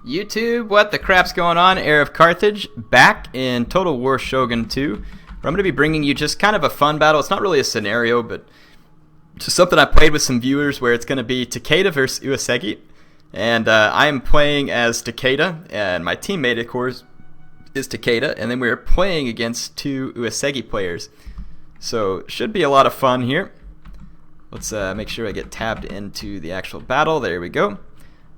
YouTube, what the crap's going on? HeirofCarthage back in Total War Shogun 2, where I'm going to be bringing you just kind of a fun battle. It's not really a scenario, but just something I played with some viewers where it's going to be Takeda versus Uesugi. And I am playing as Takeda, and my teammate, of course, is Takeda, and then we're playing against two Uesugi players. So, should be a lot of fun here. Let's make sure I get tabbed into the actual battle. There we go.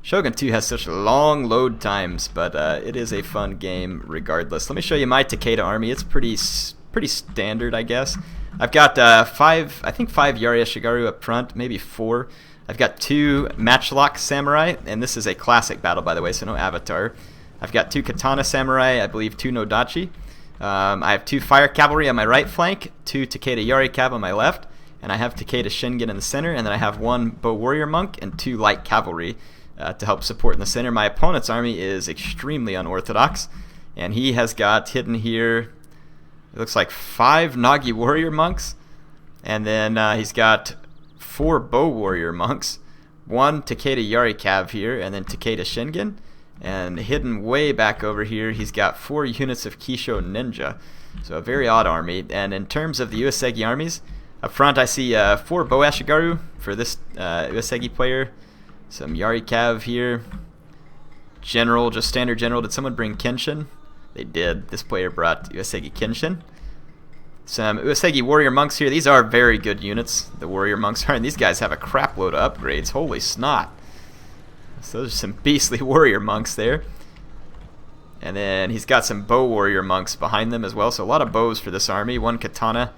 Shogun 2 has such long load times, but it is a fun game regardless. Let me show you my Takeda army. It's pretty standard, I guess. I've got five Yari Ashigaru up front, maybe four. I've got two Matchlock Samurai, and this is a classic battle, by the way, so no avatar. I've got two Katana Samurai, I believe two Nodachi. I have two Fire Cavalry on my right flank, two Takeda Yari Cav on my left, and I have Takeda Shingen in the center, and then I have one Bow Warrior Monk and two Light Cavalry to help support in the center. My opponent's army is extremely unorthodox, and he has got hidden here, it looks like 5 Nagi Warrior Monks, and then he's got 4 Bow Warrior Monks, 1 Takeda Yari Cav here, and then Takeda Shingen, and hidden way back over here he's got 4 units of Kisho Ninja, so a very odd army. And in terms of the Uesugi armies, up front I see 4 Bow Ashigaru for this Uesugi player, some Yari Cav here, General, just standard General. Did someone bring Kenshin? They did. This player brought Uesugi Kenshin. Some Uesugi Warrior Monks here. These are very good units, the Warrior Monks are, and these guys have a crap load of upgrades. Holy snot. So those are some beastly Warrior Monks there. And then he's got some Bow Warrior Monks behind them as well, so a lot of bows for this army. 1 Katana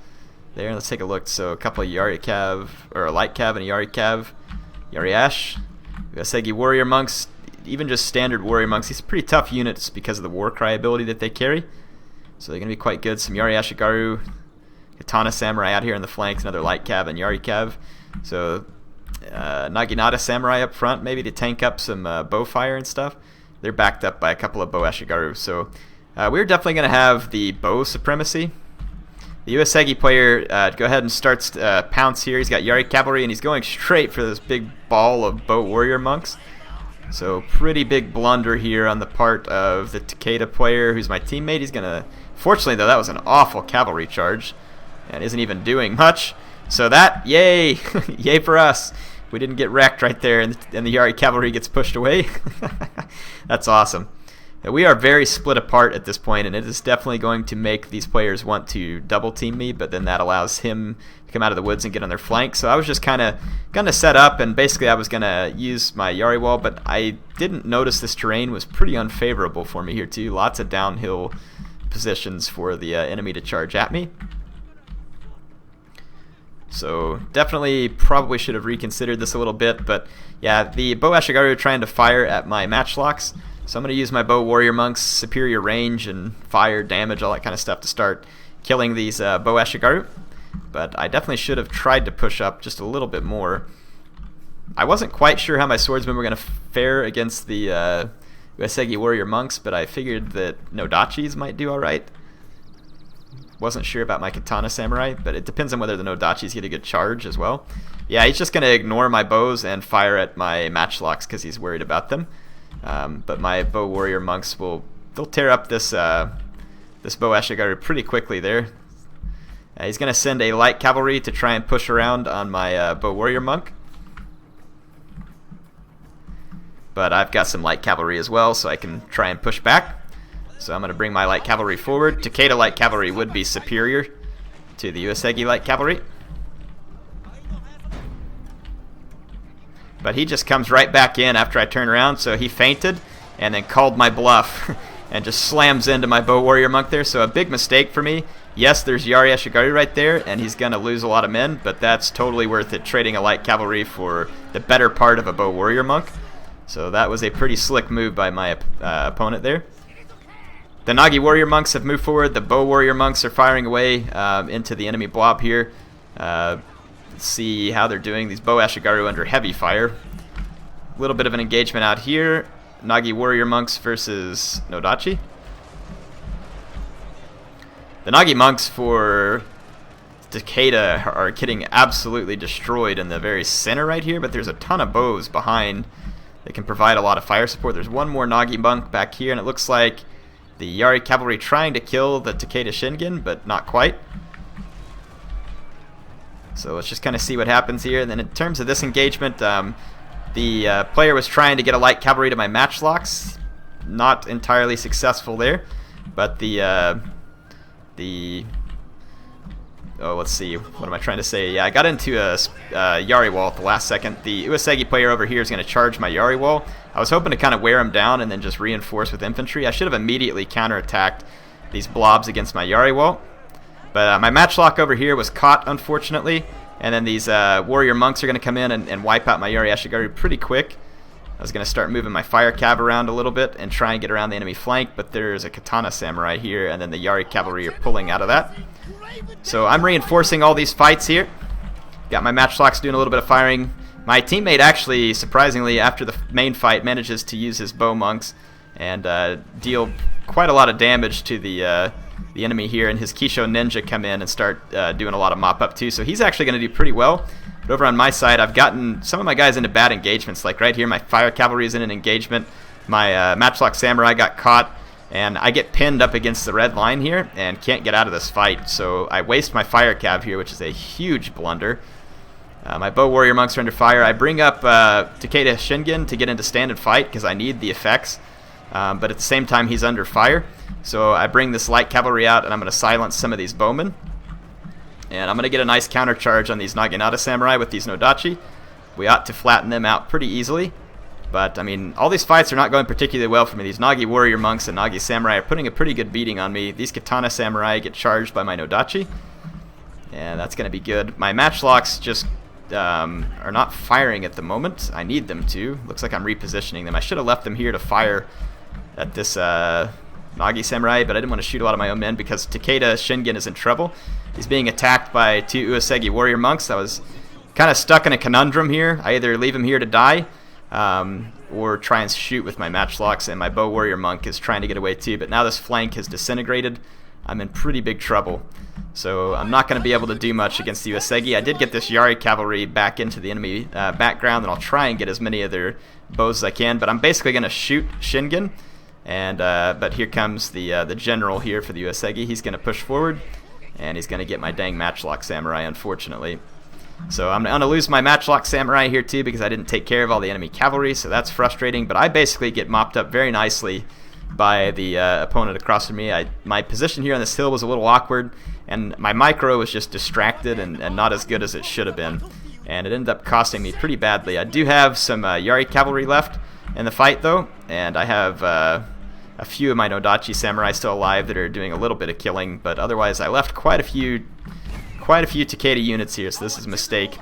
there. Let's take a look. So a couple of Yari Cav, or a Light Cav and a Yari Cav. Yari Ash. Uesugi Warrior Monks, even just standard Warrior Monks, these are pretty tough units because of the War Cry ability that they carry. So they're going to be quite good. Some Yari Ashigaru, Katana Samurai out here in the flanks, another Light Cav and Yari Cav. So Naginata Samurai up front, maybe to tank up some bow fire and stuff. They're backed up by a couple of Bow Ashigaru. So we're definitely going to have the bow supremacy. The Uesugi player, go ahead and starts pounce here. He's got Yari Cavalry, and he's going straight for this big ball of Bow Warrior Monks. So pretty big blunder here on the part of the Takeda player, who's my teammate. He's going to... Fortunately, though, that was an awful cavalry charge and isn't even doing much. So that, yay! Yay for us. We didn't get wrecked right there, and the Yari Cavalry gets pushed away. That's awesome. We are very split apart at this point, and it is definitely going to make these players want to double team me, but then that allows him to come out of the woods and get on their flank. So I was just kind of going to set up, and basically I was going to use my Yari wall, but I didn't notice this terrain was pretty unfavorable for me here too. Lots of downhill positions for the enemy to charge at me. So definitely probably should have reconsidered this a little bit, but yeah, the Bow Ashigaru are trying to fire at my Matchlocks. So I'm going to use my Bow Warrior Monks, superior range and fire, damage, all that kind of stuff to start killing these Bow Ashigaru. But I definitely should have tried to push up just a little bit more. I wasn't quite sure how my swordsmen were going to fare against the Uesugi Warrior Monks, but I figured that Nodachis might do alright. Wasn't sure about my Katana Samurai, but it depends on whether the Nodachis get a good charge as well. Yeah, he's just going to ignore my bows and fire at my Matchlocks because he's worried about them. But my Bow Warrior Monks they'll tear up this this Bow Ashigaru pretty quickly there. He's going to send a Light Cavalry to try and push around on my Bow Warrior Monk. But I've got some Light Cavalry as well, so I can try and push back. So I'm going to bring my Light Cavalry forward. Takeda Light Cavalry would be superior to the Uesugi Light Cavalry. But he just comes right back in after I turn around, so he fainted and then called my bluff and just slams into my Bow Warrior Monk there. So a big mistake for me. Yes, there's Yari Ashigaru right there, and he's going to lose a lot of men, but that's totally worth it, trading a Light Cavalry for the better part of a Bow Warrior Monk. So that was a pretty slick move by my opponent there. The Nagi Warrior Monks have moved forward. The Bow Warrior Monks are firing away into the enemy blob here. See how they're doing. These Bow Ashigaru under heavy fire. A little bit of an engagement out here. Nagi Warrior Monks versus Nodachi. The Nagi Monks for Takeda are getting absolutely destroyed in the very center right here, but there's a ton of bows behind They can provide a lot of fire support. There's one more Nagi monk back here, and it looks like the Yari cavalry trying to kill the Takeda Shingen, but not quite. So let's just kind of see what happens here. And then in terms of this engagement, the player was trying to get a light cavalry to my matchlocks. Not entirely successful there, but oh, let's see, what am I trying to say? Yeah, I got into a Yari wall at the last second. The Uesugi player over here is going to charge my Yari wall. I was hoping to kind of wear him down and then just reinforce with infantry. I should have immediately counterattacked these blobs against my Yari wall. But my matchlock over here was caught, unfortunately. And then these warrior monks are going to come in and wipe out my Yari Ashigaru pretty quick. I was going to start moving my fire cav around a little bit and try and get around the enemy flank, but there's a katana samurai here, and then the Yari cavalry are pulling out of that. So I'm reinforcing all these fights here. Got my matchlocks doing a little bit of firing. My teammate actually, surprisingly, after the main fight, manages to use his bow monks and deal quite a lot of damage to the enemy here, and his Kisho ninja come in and start doing a lot of mop up too. So he's actually going to do pretty well. But over on my side, I've gotten some of my guys into bad engagements. Like right here, my fire cavalry is in an engagement. My matchlock samurai got caught, and I get pinned up against the red line here and can't get out of this fight. So I waste my fire cav here, which is a huge blunder. My bow warrior monks are under fire. I bring up Takeda Shingen to get into stand and fight because I need the effects. But at the same time, he's under fire. So I bring this light cavalry out, and I'm going to silence some of these bowmen. And I'm going to get a nice counter charge on these Naginata samurai with these Nodachi. We ought to flatten them out pretty easily. But, I mean, all these fights are not going particularly well for me. These Nagi warrior monks and Nagi samurai are putting a pretty good beating on me. These katana samurai get charged by my Nodachi. And that's going to be good. My matchlocks just are not firing at the moment. I need them to. Looks like I'm repositioning them. I should have left them here to fire at this Nagi samurai, but I didn't want to shoot a lot of my own men because Takeda Shingen is in trouble. He's being attacked by two Uesugi warrior monks. I was kind of stuck in a conundrum here. I either leave him here to die or try and shoot with my matchlocks, and my bow warrior monk is trying to get away too. But now this flank has disintegrated. I'm in pretty big trouble. So I'm not going to be able to do much against the Uesugi. I did get this Yari cavalry back into the enemy background, and I'll try and get as many of their bows as I can. But I'm basically going to shoot Shingen. And but here comes the general here for the Uesugi. He's going to push forward, and he's going to get my dang matchlock samurai, unfortunately. So I'm going to lose my matchlock samurai here too because I didn't take care of all the enemy cavalry, so that's frustrating. But I basically get mopped up very nicely by the opponent across from me. My position here on this hill was a little awkward, and my micro was just distracted and not as good as it should have been. And it ended up costing me pretty badly. I do have some Yari cavalry left in the fight, though, and I have a few of my Nodachi samurai still alive that are doing a little bit of killing, but otherwise I left quite a few Takeda units here, so this is a mistake.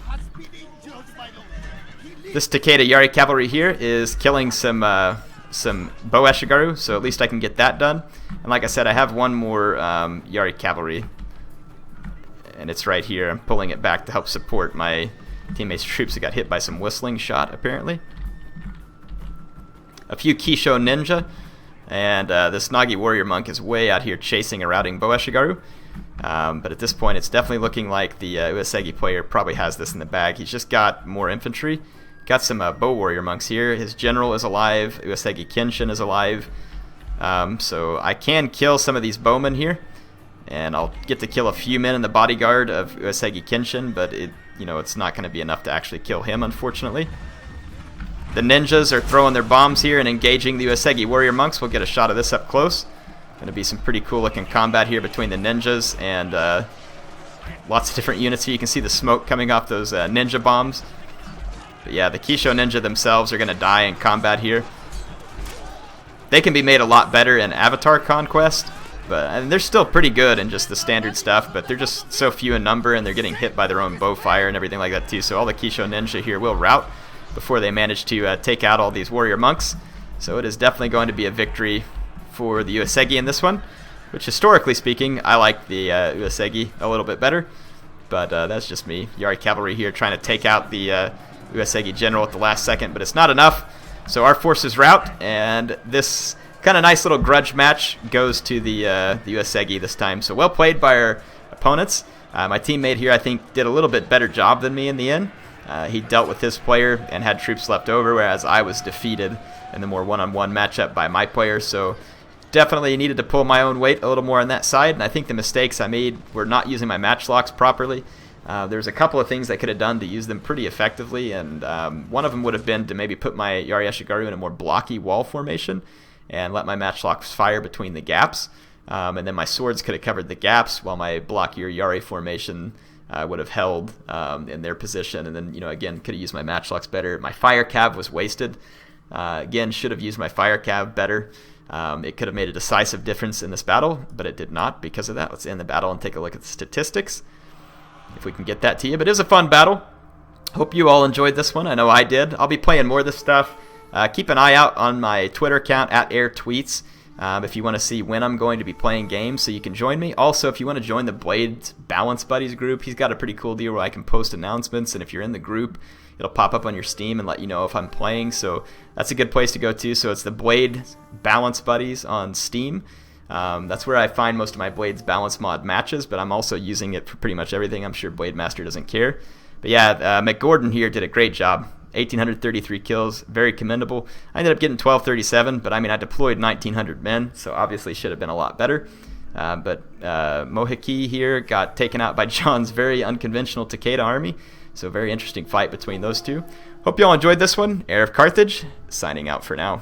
This Takeda Yari cavalry here is killing some bow Ashigaru, so at least I can get that done. And like I said, I have one more Yari cavalry, and it's right here. I'm pulling it back to help support my teammates' troops that got hit by some whistling shot, apparently. A few Kisho ninja. And this Nagi warrior monk is way out here chasing a routing bow Ashigaru. But at this point, it's definitely looking like the Uesugi player probably has this in the bag. He's just got more infantry. Got some bow warrior monks here. His general is alive. Uesugi Kenshin is alive. So I can kill some of these bowmen here. And I'll get to kill a few men in the bodyguard of Uesugi Kenshin. But it's not going to be enough to actually kill him, unfortunately. The ninjas are throwing their bombs here and engaging the Uesugi warrior monks. We'll get a shot of this up close. Going to be some pretty cool looking combat here between the ninjas and lots of different units here. You can see the smoke coming off those ninja bombs. But yeah, the Kisho ninja themselves are going to die in combat here. They can be made a lot better in Avatar Conquest, but they're still pretty good in just the standard stuff, but they're just so few in number, and they're getting hit by their own bow fire and everything like that too. So all the Kisho ninja here will rout before they manage to take out all these warrior monks. So it is definitely going to be a victory for the Uesugi in this one, which historically speaking, I like the Uesugi a little bit better, but that's just me. Yari cavalry here trying to take out the Uesugi general at the last second, but it's not enough. So our forces rout, and this kind of nice little grudge match goes to the Uesugi this time. So well played by our opponents. My teammate here, I think, did a little bit better job than me in the end. He dealt with his player and had troops left over, whereas I was defeated in the more one-on-one matchup by my player. So definitely needed to pull my own weight a little more on that side, and I think the mistakes I made were not using my match locks properly. There's a couple of things I could have done to use them pretty effectively, and one of them would have been to maybe put my Yari Ashigaru in a more blocky wall formation and let my match locks fire between the gaps, and then my swords could have covered the gaps while my blockier Yari formation would have held in their position, and then again could have used my match locks better. My fire cav was wasted. Again, should have used my fire cav better. It could have made a decisive difference in this battle, but it did not because of that. Let's end the battle and take a look at the statistics, if we can get that to you. But it was a fun battle. Hope you all enjoyed this one. I know I did. I'll be playing more of this stuff. Keep an eye out on my Twitter account @AirTweets if you want to see when I'm going to be playing games, so you can join me. Also, if you want to join the Blades Balance Buddies group, he's got a pretty cool deal where I can post announcements, and if you're in the group, it'll pop up on your Steam and let you know if I'm playing. So that's a good place to go to. So it's the Blade Balance Buddies on Steam. That's where I find most of my Blades Balance mod matches, but I'm also using it for pretty much everything. I'm sure Blade Master doesn't care. But yeah, McGordon here did a great job. 1,833 kills, very commendable. I ended up getting 1,237, but I mean I deployed 1,900 men, so obviously should have been a lot better. But Mohiki here got taken out by John's very unconventional Takeda army, so very interesting fight between those two. Hope you all enjoyed this one. HeirofCarthage, signing out for now.